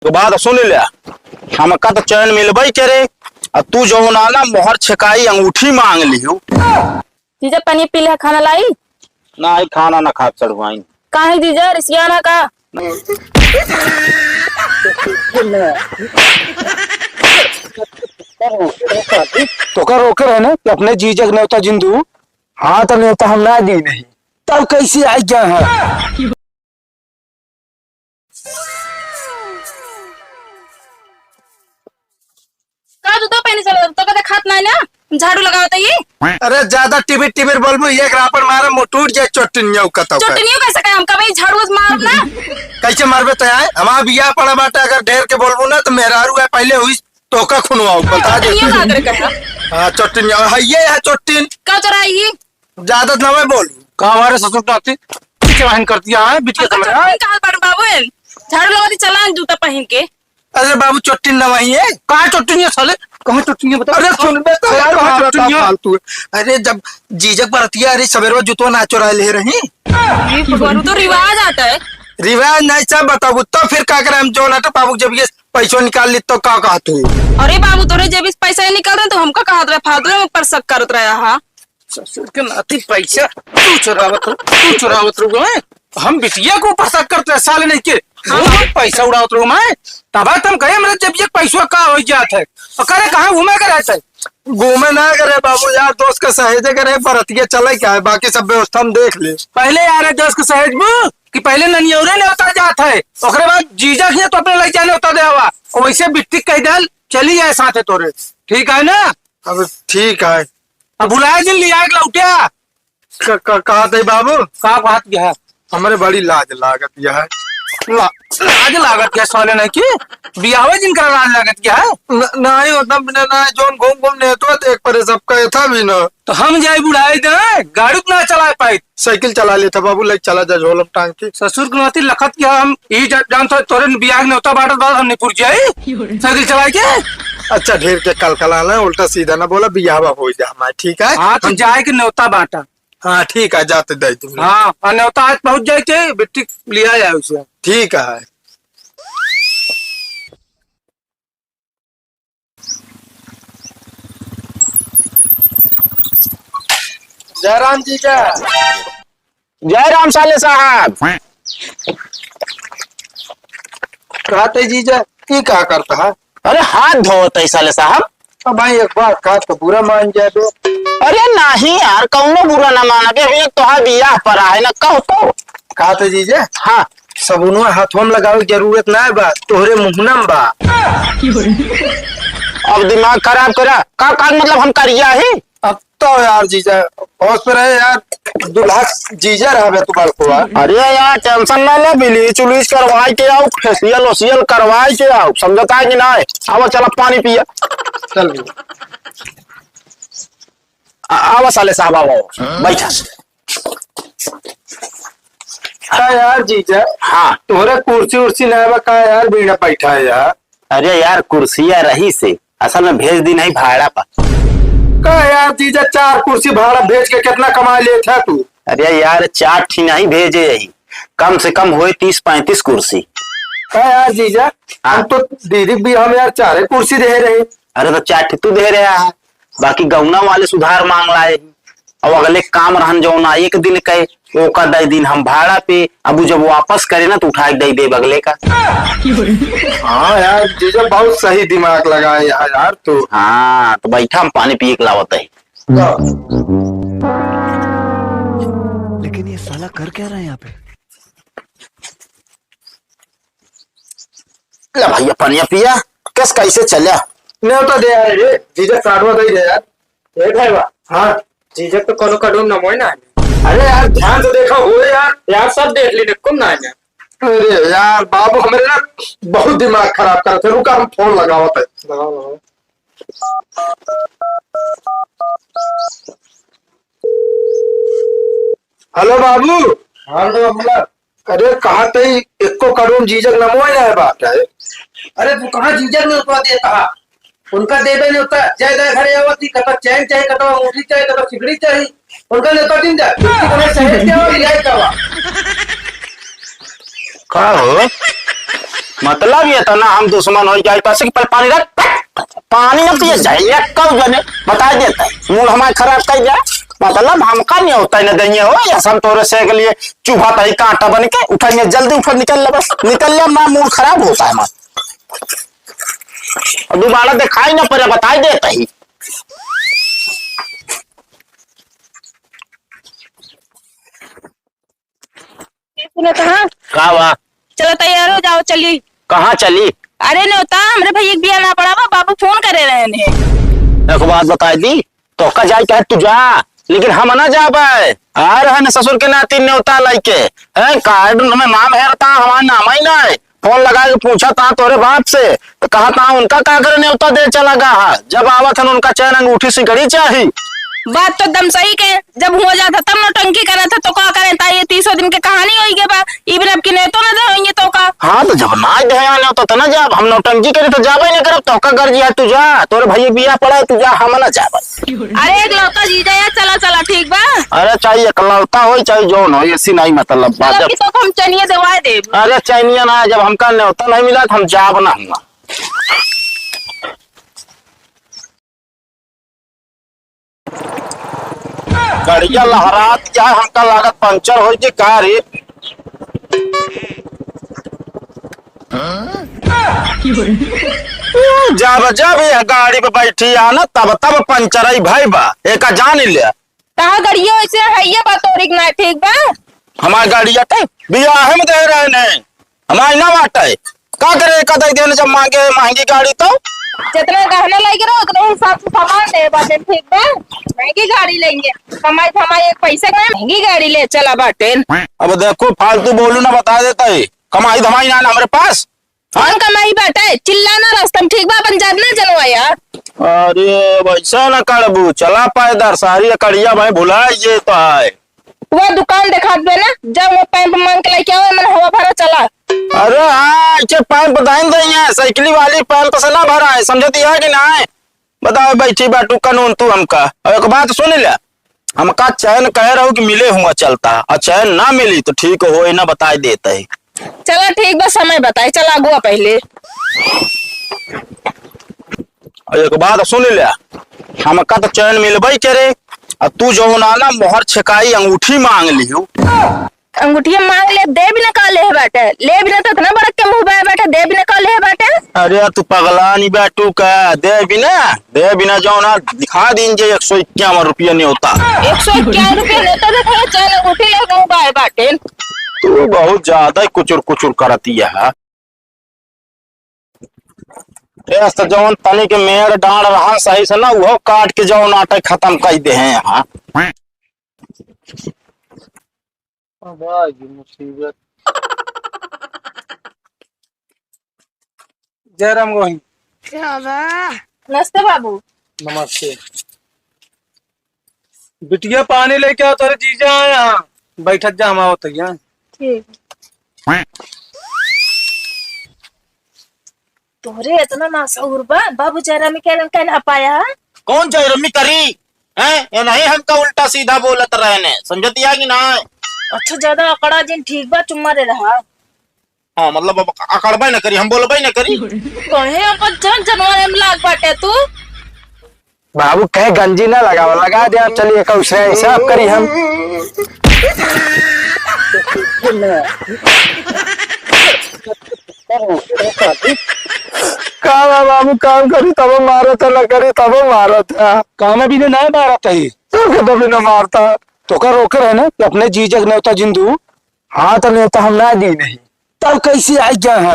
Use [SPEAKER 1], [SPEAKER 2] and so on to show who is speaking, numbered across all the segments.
[SPEAKER 1] तो बात सुन लिया हमका तो चैन मिलबई करे तू जो ना मोहर छकाई अंगूठी मांग लियो।
[SPEAKER 2] जीजा पानी पी ले, खाना लाई
[SPEAKER 1] ना ही खाना ना खा चढ़वाई
[SPEAKER 2] काहे जीजा रिसियाना का।
[SPEAKER 3] तो का रोके रहे ना कि अपने जीजक न्योता जिंदू। हाँ तो न्योता हम ना दी नहीं तब कैसे आई क्या है।
[SPEAKER 2] का जूता पहने चलो तो कदे खात नहीं ना, झाड़ू लगावत है ये।
[SPEAKER 3] अरे ज्यादा टिबिर टिबिर बोलबो एक रापर मारा मोटूट जाए चोटिनिया कतौ
[SPEAKER 2] चोटनियो कैसे कहे हमका भाई झाड़ू मारब ना।
[SPEAKER 3] कैसे मारबे तो आए हमारा बिया पड़ा बाटा अगर ढेर के बोलबो ना तो मेहरारू है पहले हुई तो का खुनवाओ बता दे।
[SPEAKER 2] चोटनियो का करे कहा
[SPEAKER 3] हां चोटिनिया है ये है चोटिन
[SPEAKER 2] का चराई ये
[SPEAKER 3] ज्यादा ना मैं बोल
[SPEAKER 1] का हमारे ससुर टाती पीछे वाहन करती है बीच के समय
[SPEAKER 2] कहां पर बाबू झाड़ू लगाती चला जूता पहन के।
[SPEAKER 3] अरे बाबू चोटिन ना वही है
[SPEAKER 1] कहां चोटिनिया साले कहां चोटिनिया बता।
[SPEAKER 3] अरे सुन बे तो यार
[SPEAKER 1] कहाँ
[SPEAKER 3] बात
[SPEAKER 1] चोटिनिया?
[SPEAKER 3] फालतू है। अरे जब जीजक बरतिया अरे सवेरे जुतो ना चुरा ले रही
[SPEAKER 2] ये भगवान तो रिवाज आता है।
[SPEAKER 3] रिवाज नहीं सब बताओ तो फिर का करे हम जो ना तो बाबू जब ये पैसों निकाल ली तो का कहा तू।
[SPEAKER 2] अरे बाबू तोरे जब इस पैसा ही निकल रहे तो हमका कहत रहे फालतू में पर शक करत रहा। हां
[SPEAKER 1] ससुर के नाती पैसा तू चुरावत रहो हम बिटिया को ऊपर शक करते हैं साले नहीं के पैसा उड़ावत रहो मैं तब तुम कहे मेरे जब ये पैसा का हो जाता है तो करे कहाँ घूमे कर रहता है।
[SPEAKER 3] घूमे ना करे बाबू यार दोस्त का सहेजे करे बरतिया चले क्या है बाकी सब व्यवस्था हम देख ले।
[SPEAKER 1] पहले यार है दोस्त के सहज में कि पहले ननियौरे ने होता जाता है ओकरे बाद जीजा के तो अपने लग जाने होता दे हवा और वैसे बिट्टी कह दल चली जाए साथ है तोरे ठीक है ना।
[SPEAKER 3] अब ठीक है
[SPEAKER 1] अब बुलाया जिन लिया के लौटिया
[SPEAKER 3] कहा थे बाबू
[SPEAKER 1] का बात क्या है
[SPEAKER 3] हमारे बड़ी लाज लागत यह है
[SPEAKER 1] लाज लागत क्या साले नहीं की बियाह जिनका लाज लागत क्या है
[SPEAKER 3] नहीं होता बिना ना जोन घूम घूम ने तो देख परे सबका था भी ना
[SPEAKER 1] तो हम जाए बुढ़ाए दे गाड़ी ना चला पाई
[SPEAKER 3] साइकिल चला लेता बाबू लेके चला जा झोलम टांग के
[SPEAKER 1] ससुर के नाती लखत क्या हम यही जानते तोरे बियाह ने होता बाटत बाद हम नहीं पुर जाए साइकिल चला के।
[SPEAKER 3] अच्छा ढेर के कल कलाना उल्टा सीधा ना बोला बियाह हो जा हमारे ठीक है।
[SPEAKER 1] हाँ तो जाए के न्योता बांटा।
[SPEAKER 3] हाँ ठीक है जाते दे तुम।
[SPEAKER 1] हाँ और न्योता आज पहुंच जाए थे बिट्टी लिया जाए उसे
[SPEAKER 3] ठीक है। जयराम जी का
[SPEAKER 1] जय राम साले साहब
[SPEAKER 3] कहते जीजा की क्या करता है।
[SPEAKER 1] अरे हाथ धोते साले साहब।
[SPEAKER 3] अब भाई एक बात कहा तो बुरा मान जाए तो।
[SPEAKER 1] अरे नहीं यार कौनो बुरा ना माना के अभी तोहार बियाह पर आए ना कहो तो
[SPEAKER 3] कहते जीजा
[SPEAKER 1] हाँ
[SPEAKER 3] सबुनवा हाथों में लगावे की जरूरत ना है बा तोहरे मुहनम बा।
[SPEAKER 1] अब दिमाग खराब करा का मतलब हम करिया ही
[SPEAKER 3] अब तो यार जीजा होश पे रहे यार दूल्हा जीजा रहा तू बड़कुआ।
[SPEAKER 1] अरे यार टेंशन ना ले ब्लीच उलीच करवाई के आओ फेसियल ओसियल करवाई के आओ समझता है कि ना आओ चला पानी पिया
[SPEAKER 3] चल
[SPEAKER 1] आओ साले साहब आओ बैठा
[SPEAKER 3] का यार जीजा
[SPEAKER 1] हाँ
[SPEAKER 3] तोहरा कुर्सी उर्सी ना बा का यार बिना बैठा है यार।
[SPEAKER 1] अरे यार कुर्सिया रही से असल में भेज दी नहीं भाड़ा पर
[SPEAKER 3] का यार जीजा 4 कुर्सी भाड़ा भेज के कितना कमा ले था तू।
[SPEAKER 1] अरे यार 4 ठी नहीं भेजे यही कम से कम हुए 30-35 कुर्सी।
[SPEAKER 3] का यार जीजा हम तो दीदी भी हम यार 4 कुर्सी दे रहे।
[SPEAKER 1] अरे तो 4 ठी तू दे रहा है बाकी गौना वाले सुधार मांग लाए और अगले काम रहन जो ना एक दिन कहे वो का 10 दिन हम भाड़ा पे अब जब वापस करे ना तो उठा के दे बगले का।
[SPEAKER 3] हाँ यार जीजा बहुत सही दिमाग लगाए यार तो।
[SPEAKER 1] हाँ तो बैठा हम पानी पिए के लावत है।
[SPEAKER 4] लेकिन ये साला कर क्या रहा है यहाँ पे।
[SPEAKER 1] ले भैया पानी पिया कस कैसे चला
[SPEAKER 3] नहीं तो दे यार ये जीजा काटवा दे यार
[SPEAKER 5] ए भाईवा
[SPEAKER 3] हाँ
[SPEAKER 5] जीजक तो कोनो काढून नमोय ना
[SPEAKER 3] अरे यार ध्यान से देखा हो यार।
[SPEAKER 5] यार सब देख ली कुम ना है।
[SPEAKER 3] अरे यार बाबू हमारे ना बहुत दिमाग खराब कर थे रुका हम फोन लगावत है।
[SPEAKER 5] लगाओ लगाओ
[SPEAKER 3] हेलो बाबू।
[SPEAKER 5] हाँ तो बोला
[SPEAKER 3] अरे कहा तई एको करोड़ जीजक नमोय ना है बात है।
[SPEAKER 5] अरे तू कहाँ जीजक ने उतवा दिया कहा उनका देवे नहीं होता जय जय घरे आवती कता चैन चाहिए कता अंगूठी चाहिए कता सिगड़ी चाहिए उनका नेता दिन जा उन्हें सहेज क्या और लिया क्या
[SPEAKER 1] का हो
[SPEAKER 6] मतलब ये तो ना हम दुश्मन हो जाए तो ऐसे पानी रख पानी न पिए जाए कब जने बता देता है मूड हमारे खराब कर जाए मतलब हमका नहीं होता है ना दहिए हो या सब तोरे से के लिए चूहा तही कांटा बन के उठाइए जल्दी उठा निकल ले बस निकल ले ना मूड खराब होता है हमारा दोबारा दिखाई ना पड़े बता देता ही
[SPEAKER 2] सुनो कहाँ
[SPEAKER 6] कहा हुआ
[SPEAKER 2] चलो तैयार हो जाओ चलिए।
[SPEAKER 6] कहाँ चली
[SPEAKER 2] अरे न्योता हमरे भैया के बिया ना पड़ा बा, बाबू फोन करे रहे ने।
[SPEAKER 6] देखो बात बता दी तो का जाए कहे तू जा लेकिन हम ना जाबे आ रहे न ससुर के नाती न्योता लाइके है कार्ड में नाम हेरता हमारा नाम ही ना है फोन लगा के पूछा था तोरे बाप से तो कहा था उनका का करे न्योता दे चला गा जब आवत हन उनका चैन अंगूठी सिकड़ी चाहिए
[SPEAKER 2] बात तो एकदम सही के जब हुआ जाता तब नौटंकी करे था तो का करे ता ये 300 दिन के कहानी होई के बा इबन अब की ने तो ना देंगे तो का।
[SPEAKER 6] हाँ तो जब ना ध्यान होता तो ना जब हम नौटंकी करे तो जाबे नहीं करब तो का गर्जी है तू जा तोरे भैया बिया पड़ा तू जा हम ना जाबे।
[SPEAKER 2] अरे एक लौता जीजा यार चला चला ठीक बा।
[SPEAKER 6] अरे चाहिए एकलौता हो चाहे जौन हो ऐसी नहीं मतलब बात
[SPEAKER 2] चलो की तो हम चनिए दवाई दे।
[SPEAKER 6] अरे चैनिया ना जब हमका न्योता नहीं मिला तो हम जाब ना हुआ गाड़िया लहरात क्या हमका लागत पंचर हो जी कार जब जब ये गाड़ी पे बैठी आना तब तब पंचर आई भाई बा एक जान ले
[SPEAKER 2] कहा गड़ियो ऐसे है ये बात और ना ठीक बा।
[SPEAKER 6] हमारी गाड़ी जाते बियाह में दे रहे नहीं हमारी ना बात है का करे का दे देने जब मांगे महंगी गाड़ी तो
[SPEAKER 2] जितना गहना लेके रहो उतने हिसाब से सामान दे बाटे ठीक बा। महंगी गाड़ी लेंगे कमाई थमाई एक पैसे का महंगी गाड़ी ले चला बाटे।
[SPEAKER 6] अब देखो फालतू बोलू ना बता देता है कमाई धमाई ना हमारे पास
[SPEAKER 2] कौन कमाई बाटे चिल्लाना रास्ता में ठीक बा पंजाब ना जनवा यार।
[SPEAKER 6] अरे वैसा ना करबू चला पायदार सारी कड़िया भाई भुला ये तो है
[SPEAKER 2] वो दुकान दिखा दे ना जब वो पैंप मांग के लेके आओ मैंने हवा भरा चला।
[SPEAKER 6] अरे हाँ इसे पैंप दाइन देंगे साइकिली वाली पैंप से ना भरा है समझती है कि ना है बताओ बैठी बैठू कानून तू हमका और एक बात सुन ले हमका चैन कह रहा हूँ कि मिले हुआ चलता और चैन ना मिली तो ठीक हो ना बता देता है।
[SPEAKER 2] चला ठीक बस समय बताए चला गुआ पहले।
[SPEAKER 6] और एक बात सुन ले हमका तो चैन मिलबई करे और तू जो ना मोहर छकाई अंगूठी मांग लियो
[SPEAKER 2] अंगूठिया मांग ले दे भी ना का ले बाटे ले भी ना तो इतना बड़ा के मुंह बा बाटे दे भी ना का ले बाटे।
[SPEAKER 6] अरे तू पगला नहीं बैठू का दे बिना जो ना दिखा दीजिए 151 रुपया नहीं होता
[SPEAKER 2] 151 रुपया लेता था चल अंगूठी ले मुंह बा बाटे।
[SPEAKER 6] तू बहुत ज्यादा कुचुर कुचुर करती है तो जौन तनी के मेड़ डांड रहा सही से ना वो काट के जो नाटक खत्म कर दे हैं यहाँ
[SPEAKER 1] मुसीबत जयराम गोहिन
[SPEAKER 2] नमस्ते बाबू।
[SPEAKER 1] नमस्ते बिटिया पानी लेके आओ तेरे जीजा यहाँ बैठक जा हम आवत यहाँ
[SPEAKER 2] ठीक तोरे इतना नासौर बा बाबू जरा में क्या ना पाया
[SPEAKER 6] कौन चाहिए रम्मी करी है ये नहीं हमका उल्टा सीधा बोलत रहने समझती है कि ना
[SPEAKER 2] अच्छा ज्यादा अकड़ा दिन ठीक बा चुम्मा दे रहा।
[SPEAKER 6] हाँ मतलब अकड़बा न करी हम बोलबा न करी
[SPEAKER 2] कहे अपन जन जनवारे में लाग बाटे तू
[SPEAKER 3] बाबू कहे गंजी ना लगाओ लगा दे आप चलिए कौशल हिसाब करी हम काम है बाबू काम करी तब मारा था न करी तब मारा था
[SPEAKER 1] काम भी ना मारा था
[SPEAKER 3] तो कभी न मारता तो का रोकर है ना कि अपने जी जग न्योता जिंदू हाँ तो न्योता हम ना दी नहीं तब कैसे आई गया है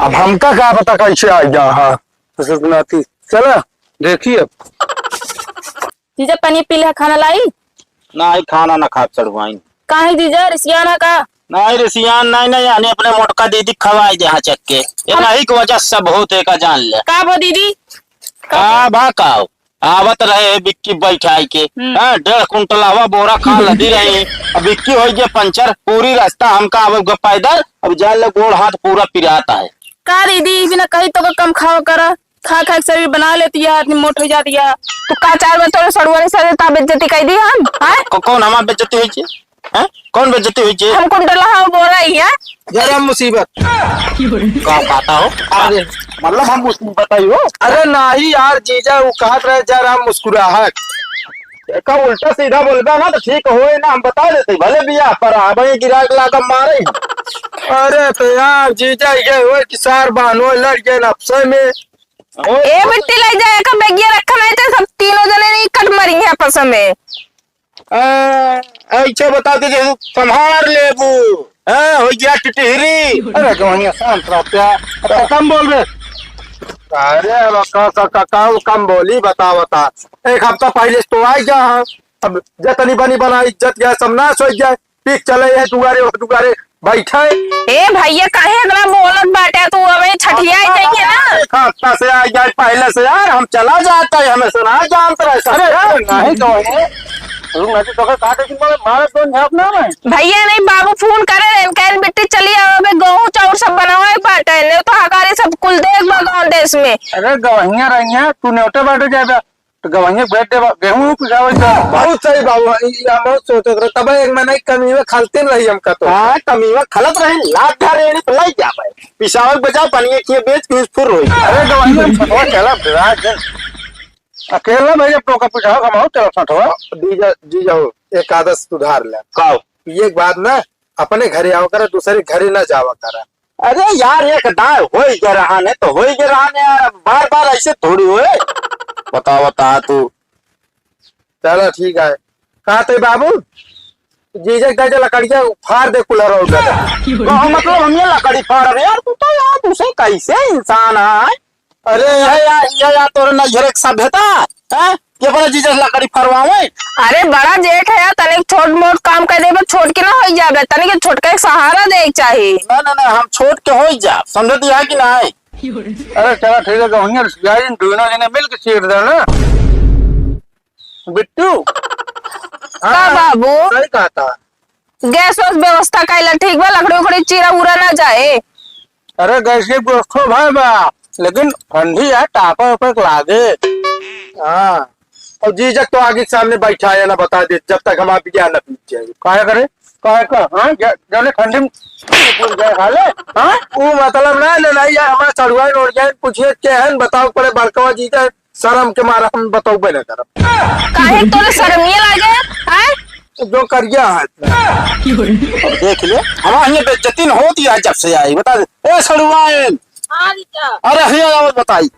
[SPEAKER 3] अब हमका क्या पता कैसे आई गया है
[SPEAKER 1] चला देखिए
[SPEAKER 2] जीजा पानी पी ले खाना लाई
[SPEAKER 6] ना ही खाना ना खा चढ़वाई
[SPEAKER 2] काहे जीजा रिसियाना का
[SPEAKER 6] नहीं रिसियान नहीं यानी अपने मोटका दीदी खवाई दे हाँ चक्के ये नहीं की वजह सब होते का जान ले
[SPEAKER 2] का बो दीदी
[SPEAKER 6] का भाकाओ आवत रहे बिक्की बैठाई के 1.5 कुंटल हवा बोरा खा लदी रही अब बिक्की हो गया पंचर पूरी रास्ता हमका अब पैदल अब जान ले गोड़ हाथ पूरा पिराता है
[SPEAKER 2] का दीदी बिना कहीं तो कम खाओ करा खा खा के शरीर बना लेती है आदमी मोट हो जाती है तो का चार में थोड़े सड़ुआरे से ता बेइज्जती कर दी हम हां
[SPEAKER 6] कौन हमार बेइज्जती होई छे हैं? कौन बेइज्जती हुई छे?
[SPEAKER 2] हम कुंडला हाँ बोल रही है।
[SPEAKER 1] जरा मुसीबत
[SPEAKER 6] का कहता हो?
[SPEAKER 1] अरे
[SPEAKER 6] मतलब हम मुसीबत आई हो?
[SPEAKER 3] अरे नाही यार जीजा वो कहत रहे जरा मुस्कुराहट।
[SPEAKER 6] का उल्टा सीधा बोलबा ना तो ठीक होए ना, हम बता देते भले बिया पर आबे गिराक लाकर मारे।
[SPEAKER 3] अरे तो यार जीजा ये हो कि सार बानो लड़ गए नफसे में।
[SPEAKER 2] ए बिट्टी ले जाए का बेगिया रखा नहीं तो सब तीनों जने नहीं कट मरी है आपस में।
[SPEAKER 6] ऐसे बता दीजिए संभार लेबू हो गया टिटहरी।
[SPEAKER 3] अरे गवनिया शांत रहो प्यार। अरे कम बोल रहे। अरे कम बोली बता एक हफ्ता पहले तो आ गया हाँ। अब जतनी बनी बना इज्जत गया सब नाश हो जाए। पीक चले है दुगारे बैठे।
[SPEAKER 2] ए भैया काहे इतना बोलत बाटे तू अबे छठिया ही चाहिए ना।
[SPEAKER 6] एक हफ्ता से आ गया पहले से यार हम चला जाता है हमें सुना जानते रहे।
[SPEAKER 3] अरे नहीं गवनिया तो मारे तो अपना में
[SPEAKER 2] भैया नहीं बाबू फोन करे रहे कहन बेटी चली अबे गेहूं चाउर सब बनावे बाटे ने तो हकारे सब कुल देख बा गांव देश में।
[SPEAKER 3] अरे गवहिया रहिया तू न्योटे बाटे जाबे तो गवहिया बैठे गेहूं पिसावे बहुत सही बाबू हम बहुत सोचत रहे तब एक महीना कमी में खलते रही हमका तो।
[SPEAKER 6] हाँ कमीवा खलत रहे लाख घरेड़ी तो लाई जा पाए पिसावक बजा पनिए किए बेच के फुर होई।
[SPEAKER 3] अरे गवहिया चला फिर अकेला भैया टोका पिटाओ कमाओ चलो सठवा जीजा हो एक आदत सुधार ले।
[SPEAKER 6] काओ
[SPEAKER 3] एक बात ना अपने घरे आओ करे दूसरे घरे ना जावा करे।
[SPEAKER 6] अरे यार एक दाय हो ही जा रहा ने तो हो ही जा रहा ने यार बार बार ऐसे थोड़ी होए। बता तू।
[SPEAKER 3] चलो ठीक है कहा थे बाबू जीजा का लकड़िया फाड़ दे कुलर हो गया।
[SPEAKER 6] मतलब हम ये लकड़ी फाड़ रहे यार तू तो यार तुसे कैसे इंसान है। अरे यार तोरे नजर एक सभ्यता है ये बड़ा जीजा लकड़ी फरवावे।
[SPEAKER 2] अरे बड़ा जेठ है तनिक छोट मोट काम कर दे छोट के ना हो जाबे तनिक छोटका एक सहारा दे चाहिए।
[SPEAKER 6] ना हम छोट के हो जा समझ दिया कि ना है।
[SPEAKER 3] अरे चलो ठीक है गवनिया यार दोनों जने मिल के चीर दे ना बिट्टू।
[SPEAKER 2] का बाबू
[SPEAKER 3] सही कहा था।
[SPEAKER 2] गैस वैस व्यवस्था कैला ठीक बा लकड़ी उकड़ी चीरा उरा ना जाए।
[SPEAKER 3] अरे गैस के व्यवस्था भाई बा लेकिन ठंडी है टापा ऊपर लागे। हाँ और जीजक तो आगे के सामने बैठा है ना बता दे जब तक हम आप ज्ञान न पीछे जाए काहे करे काहे का हाँ जब ठंडी में जाए हाले हाँ वो मतलब ना नहीं यार हमारा चढ़ुआ नोट जाए पूछिए क्या है बताओ पड़े बड़कवा जीजा शर्म के मारा हम बताओ बे ना करब
[SPEAKER 2] काहे तोरे शर्मिया लागे हैं
[SPEAKER 3] जो करिया है
[SPEAKER 6] देख ले हमारे यहाँ बेइज्जती न होती है जब से आई बता दे ए सड़ुआन।
[SPEAKER 2] हां जीजा
[SPEAKER 6] अरे हिया बताई